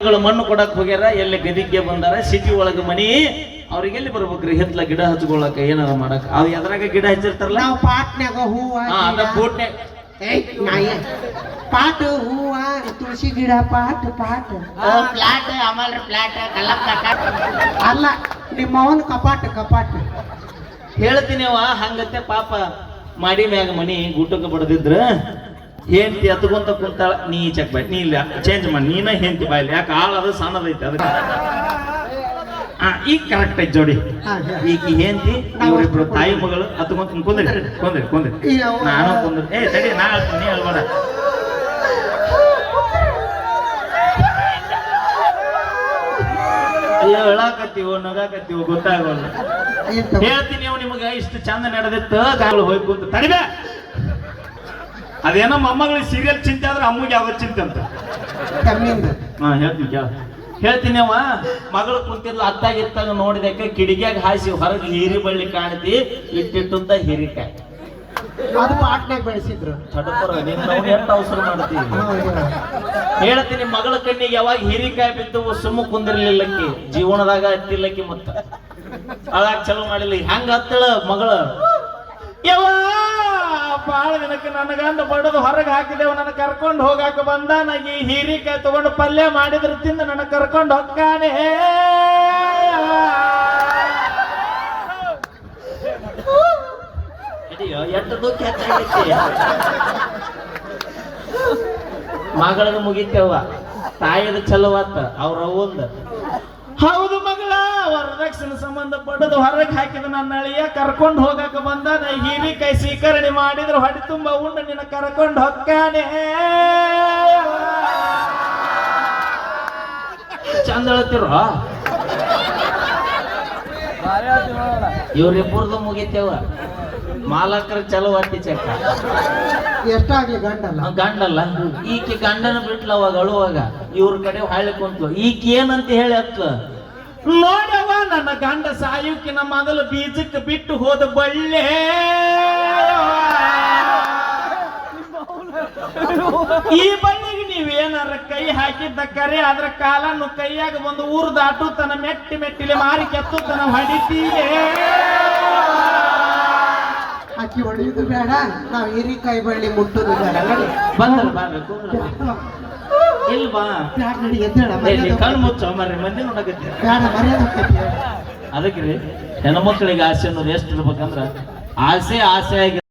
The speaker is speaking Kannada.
ಮಣ್ಣು ಕೊಡಕ್ ಹೋಗ್ಯಾರ ಎಲ್ಲಿ ಗದಿಗೆ ಬಂದಾರ ಸಿಟಿ ಒಳಗ ಮನಿ ಅವ್ರಿಗೆ ಎಲ್ಲಿ ಬರ್ಬೇಕ್ರಿ ಹಿತ್ಲ ಗಿಡ ಹಚ್ಕೊಳಕ ಏನಾರ ಮಾಡಕ್ ಅವ್ ಎದ್ರಾಗ ಗಿಡ ಹಚ್ಚಿರ್ತಾರಲ್ಲ ನಾವು ಪಾಟ್ನ್ಯಾಗ ಹೂವ ಅದ ಬೋಟ್ನ್ಯಾಗ ಪಾಟ್ ಹೂವ ತುಳಸಿ ಗಿಡ ಪಾಟ್ ಫ್ಲಾಟ್ ಆಮೇಲೆ ಫ್ಲಾಟ್ ಅಲ್ಲ ನಿಮ್ಮ ಅವನ್ ಕಪಾಟ್ ಹೇಳ್ತೀನಿ ಅವ ಹಂಗತ್ತೆ ಪಾಪ ಮಾಡಿ ಮ್ಯಾಗ ಮನಿ ಗೂಟಕ್ಕೆ ಬಡದಿದ್ರ ಹೆಂಡತಿ ಹತ್ಕೊಂತ ಕುಂತಾಳ ನೀ ಚೆಕ್ ಬಾಯ್ ನೀ ಇಲ್ಲ ಚೇಂಜ್ ಮಾಡಿ ನೀನ ಹೆಂಡತಿ ಬಾಯ್ಲಿ ಯಾಕೆ ಆಳದ ಸಣ್ಣದೈತೆ ಅದಕ್ಕೆ ಈಗ ಕರೆಕ್ಟ್ ಐತಿ ಜೋಡಿ ಈಗ ಹೆಂಡತಿ ಇವರಿಬ್ರು ತಾಯಿ ಮಗಳು ಹತ್ಕೊಂತ ಕುಂದ್ರಿ ನಾನು ಕುಂದ್ರಿ ತಡಿ ನಾ ಹೇಳ್ತೀನಿ ನೀ ಹೇಳ್ಬೇಡ ಹೇಳಾಕತ್ತೀವೋ ನಗಾಕತ್ತೀವೋ ಗೊತ್ತಾಗೋಲ್ಲ ಹೇಳ್ತೀನಿ ನೀವು ನಿಮಗೆ ಇಷ್ಟು ಚಂದ ನಡೆದಿತ್ತು ಗಾಳಿ ಹೋಗಿ ಕುಂತ ತಡಿಬೇ ಅದೇನೋ ಮೊಮ್ಮಗಳಿಗೆ ಸೀರಿಯಲ್ ಚಿಂತೆ ಆದ್ರೆ ಅಮ್ಮಗೆ ಯಾವ ಚಿಂತೆ ಅಂತ ಹೇಳ್ತೀನಿ ಹೇಳ್ತೀನಿ ಅವ ಮಗಳು ಕುಂತಿರ್ಲ ಅತ್ತಾಗಿತ್ತಾಗ ನೋಡಿದಕ್ಕೆ ಕಿಡಿಗ್ಯಾಗ ಹಾಸಿ ಹೊರಗೆ ಹೀರಿ ಬಳ್ಳಿ ಕಾಣ್ತಿ ಇಟ್ಟಿಟ್ಟುದ್ದ ಹೀರಿಕಾಯಿ ಅದು ಪಾಟ್ನ್ಯಾಗ ಬೆಳೆಸಿದ್ರು ಎಷ್ಟು ಅವಸರ ಮಾಡ್ತೀವಿ ಹೇಳ್ತೀನಿ ಮಗಳ ಕಣ್ಣಿಗೆ ಯಾವಾಗ ಹೀರಿಕಾಯಿ ಬಿದ್ದು ಸುಮ್ಮ ಕುಂದಿರ್ಲಿಲ್ಲಕ್ಕಿ ಜೀವನದಾಗ ಹತ್ತಿಲ್ಲಕ್ಕಿ ಮತ್ತ ಅಳಾಗ ಚಲೋ ಮಾಡಿಲ್ಲ ಹೆಂಗ ಹತ್ತಳ ಮಗಳ ಯಾವ ಬಾಳ ದಿನಕ್ಕೆ ನನ್ನ ಗಂಡ ಬಡದು ಹೊರಗೆ ಹಾಕಿದೆವು ನನ್ನ ಕರ್ಕೊಂಡು ಹೋಗಾಕ ಬಂದ ನನಗೆ ಹೀರಿಕಾಯಿ ತಗೊಂಡು ಪಲ್ಯ ಮಾಡಿದ್ರ ತಿಂದ ನನ್ನ ಕರ್ಕೊಂಡು ಹೊಕ್ಕಾನೆ ಎಷ್ಟು ದುಃಖ ಹೆಚ್ಚಾಗೈತಿ ಮಗಳದು ಮುಗಿತೇವ ತಾಯಿದ ಚಲೋವಾತ ಅವ್ರ ಅವಂದ ಹೌದು ಮಗಳ ವರದಕ್ಷಿಣೆ ಸಂಬಂಧ ಪಡೆದು ಹೊರಗೆ ಹಾಕಿದ ನನ್ನ ಅಳಿಯ ಕರ್ಕೊಂಡು ಹೋಗಾಕ ಬಂದ ನಾ ಹೀರಿಕಾಯಿ ಸ್ವೀಕರಣೆ ಮಾಡಿದ್ರು ಹೊಡಿ ತುಂಬ ಉಂಡು ನಿನ್ನ ಕರ್ಕೊಂಡು ಹೊಕ್ಕಾನೆ ಚಂದ ಹೇಳ್ತಿರೋ ಇವ್ರಿಬ್ಬರದು ಮುಗಿತೇವ ಮಾಲಕರ ಚಲೋ ಅಟ್ಟಿ ಚೆಕ್ಕ ಎಷ್ಟಾಗ್ಲಿ ಗಂಡಲ್ಲ ಈಕೆ ಗಂಡನ ಬಿಟ್ಲ ಅವಾಗ ಅಳುವಾಗ ಇವ್ರ ಕಡೆ ಹಾಳಿ ಕುಂತ್ಲು ಈಕೆ ಏನಂತ ಹೇಳಿ ಹತ್ಲು ನೋಡವ ನನ್ನ ಗಂಡ ಸಾಯುಕಿನ ಮೊದಲು ಬೀಜಕ್ಕೆ ಬಿಟ್ಟು ಹೋದ ಬಳ್ಳೆ ಈ ಬಳ್ಳಿಗೆ ನೀವೇನಾರ ಕೈ ಹಾಕಿದ್ದ ಕರೆ ಅದ್ರ ಕಾಲನ್ನು ಕೈಯಾಗ ಒಂದು ಊರು ದಾಟು ತನ್ನ ಮೆಟ್ಟಿಲೆ ಮಾರಿ ಕೆತ್ತು ತನ್ನ ಹೊಡಿತೀವಿ ಅಕ್ಕಿ ಹೊಡೆಯುದು ಬೇಡ ನಾವ್ ಹೀರಿಕಾಯಿ ಬಳ್ಳಿ ಮುಟ್ಟುದು ಬೇಡ ಇಲ್ವಾ ಕಣ್ಣು ಮುಚ್ಚ ಮರ್ರಿ ಮಂದಿ ನೋಡಕತ್ತಿ ಅದಕ್ಕೆ ರೀ ಹೆಣ್ಮಕ್ಳಿಗೆ ಆಸೆ ಅನ್ನೋದು ಎಷ್ಟು ಇರ್ಬೇಕಂದ್ರ ಆಸೆ ಆಗಿ